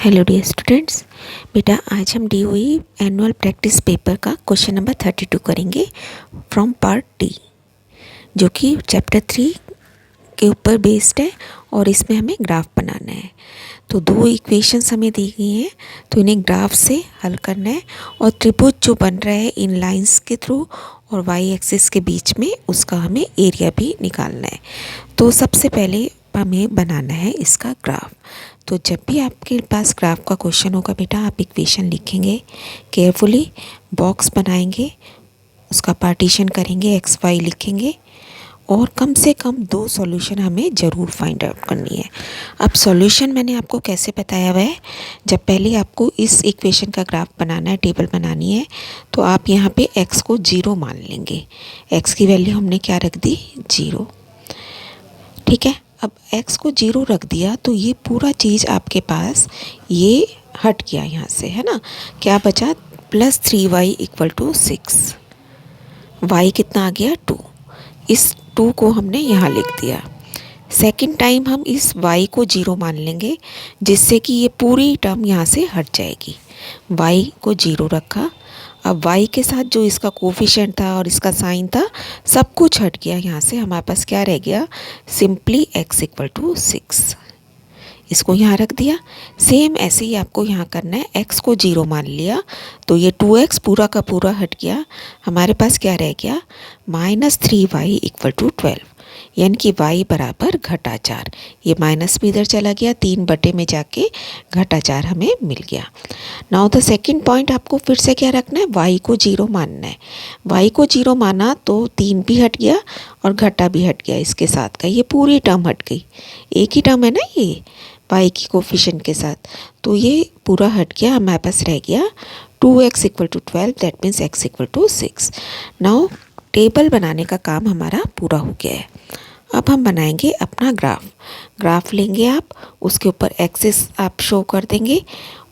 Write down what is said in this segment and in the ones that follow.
Hello dear students, बेटा आज हम DOE एनुअल प्रैक्टिस पेपर का क्वेश्चन नंबर 32 करेंगे फ्रॉम पार्ट डी, जो कि चैप्टर 3 के ऊपर बेस्ड है और इसमें हमें ग्राफ बनाना है। तो दो इक्वेशंस हमें दी गई हैं, तो इन्हें ग्राफ से हल करना है और त्रिभुज जो बन रहा है इन लाइंस के थ्रू और वाई एक्सिस के बीच में उसका हमें एरिया भी निकालना है। तो सबसे पहले हमें बनाना है इसका ग्राफ। तो जब भी आपके पास ग्राफ का क्वेश्चन होगा बेटा, आप इक्वेशन लिखेंगे, केयरफुली बॉक्स बनाएंगे, उसका पार्टीशन करेंगे, एक्स वाई लिखेंगे और कम से कम 2 सॉल्यूशन हमें ज़रूर फाइंड आउट करनी है। अब सॉल्यूशन मैंने आपको कैसे बताया हुआ है, जब पहले आपको इस इक्वेशन का ग्राफ बनाना है, टेबल बनानी है, तो आप यहाँ पे x को 0 मान लेंगे। x की वैल्यू हमने क्या रख दी, 0। ठीक है, अब x को 0 रख दिया तो ये पूरा चीज़ आपके पास ये हट गया यहाँ से, है ना। क्या बचा, plus 3y equal to 6। y कितना आ गया, 2। इस 2 को हमने यहाँ लिख दिया। सेकंड टाइम हम इस y को 0 मान लेंगे, जिससे कि ये पूरी टर्म यहाँ से हट जाएगी। y को 0 रखा, अब y के साथ जो इसका कोफिशिएंट था और इसका साइन था, सब कुछ हट गया। यहाँ से हमारे पास क्या रह गया, सिंपली x इक्वल टू 6। इसको यहाँ रख दिया। सेम ऐसे ही आपको यहाँ करना है, x को 0 मान लिया तो ये 2x पूरा का पूरा हट गया। हमारे पास क्या रह गया, -3y इक्वल टू 12, यानी कि y बराबर घटा 4। ये माइनस भी इधर चला गया, 3 बटे में जाके घटा 4 हमें मिल गया। नाउ द सेकंड पॉइंट, आपको फिर से क्या रखना है, y को 0 मानना है। y को 0 माना तो 3 भी हट गया और घटा भी हट गया इसके साथ का, ये पूरी टर्म हट गई। एक ही टर्म है ना ये y की कोफिशिएंट के साथ, तो ये पूरा हट गया। हमारे पास रह गया 2x equal to 12, that means x equal to 6। Now table बनाने का काम हमारा पूरा हो गया है। अब हम बनाएंगे अपना ग्राफ लेंगे आप, उसके ऊपर एक्सिस आप शो कर देंगे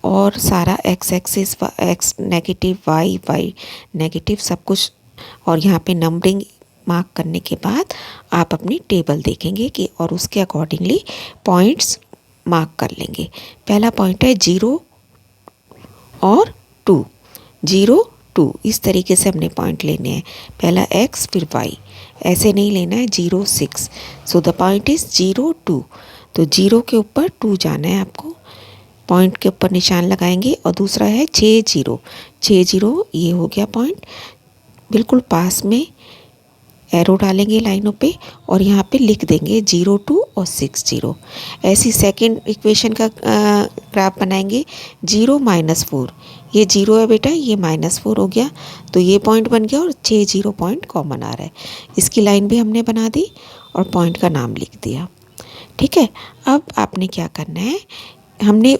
और सारा x axis, x negative, y negative, सब कुछ, और यहाँ पे नंबरिंग मार्क करने के बाद आप अपनी टेबल देखेंगे कि और उसके अकॉर्डिंगली पॉइंट्स मार्क कर लेंगे। पहला पॉइंट है 0 और 2, 0 2, इस तरीके से हमने पॉइंट लेने हैं। पहला x फिर y, ऐसे नहीं लेना है 0 6। सो द पॉइंट इज 0 2, तो 0 के ऊपर 2 जाना है आपको, पॉइंट के ऊपर निशान लगाएंगे। और दूसरा है 6 0, 6 0, ये हो गया पॉइंट। बिल्कुल पास में एरो डालेंगे लाइनों पे और यहाँ पे लिख देंगे 0 2 और 6 0। ऐसी सेकंड इक्वेशन का ग्राफ बनाएंगे, 0 -4, ये 0 है बेटा, ये -4 हो गया, तो ये पॉइंट बन गया और 6 0 पॉइंट कॉमन आ रहा है। इसकी लाइन भी हमने बना दी और पॉइंट का नाम लिख दिया। ठीक है, अब आपने क्या करना है, हमने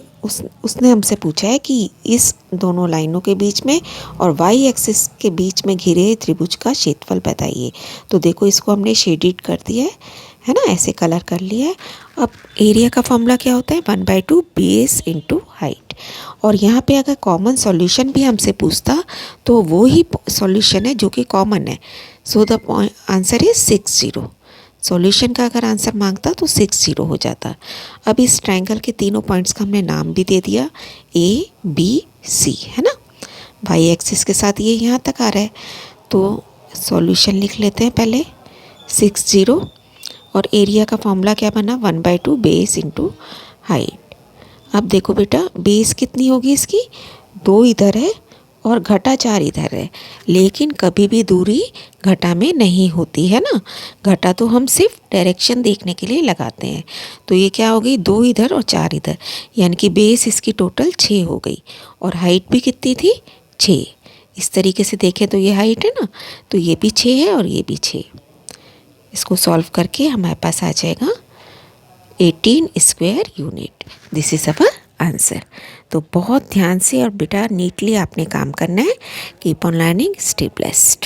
उसने हमसे पूछा है कि इस दोनों लाइनों के बीच में और y एक्सिस के बीच में घिरे त्रिभुज का क्षेत्रफल बताइए। तो देखो इसको हमने शेडिड कर दिया है ना, ऐसे कलर कर लिया है। अब एरिया का फॉर्मूला क्या होता है, 1/2 बेस इंटू हाइट। और यहाँ पे अगर कॉमन सॉल्यूशन भी हमसे पूछता तो वो ही सॉल्यूशन है जो कि कॉमन है। So the answer is 6 0। Solution का अगर आंसर मांगता तो 6 0 हो जाता। अब इस ट्रायंगल के तीनों पॉइंट्स का हमने नाम भी दे दिया, A B C, है ना। वाई एक्सिस के साथ ये यहाँ तक आ रहा है, तो सॉल्यूशन लिख लेते हैं पहले 6 0। और एरिया का फॉर्मूला क्या बना, 1/2 बेस इंटू हाइट। अब देखो बेटा, बेस कितनी होगी इसकी, 2 इधर है और घटा 4 इधर है, लेकिन कभी भी दूरी घटा में नहीं होती है ना। घटा तो हम सिर्फ डायरेक्शन देखने के लिए लगाते हैं। तो ये क्या हो गई, 2 इधर और 4 इधर, यानी कि बेस इसकी टोटल 6 हो गई। और हाइट भी कितनी थी, 6। इस तरीके से देखें तो ये हाइट है ना, तो ये भी 6 है और ये भी 6। इसको सॉल्व करके हमारे पास आ जाएगा 18 square unit. This is our answer. तो बहुत ध्यान से और बेटा नीटली आपने काम करना है। Keep on learning, stay blessed.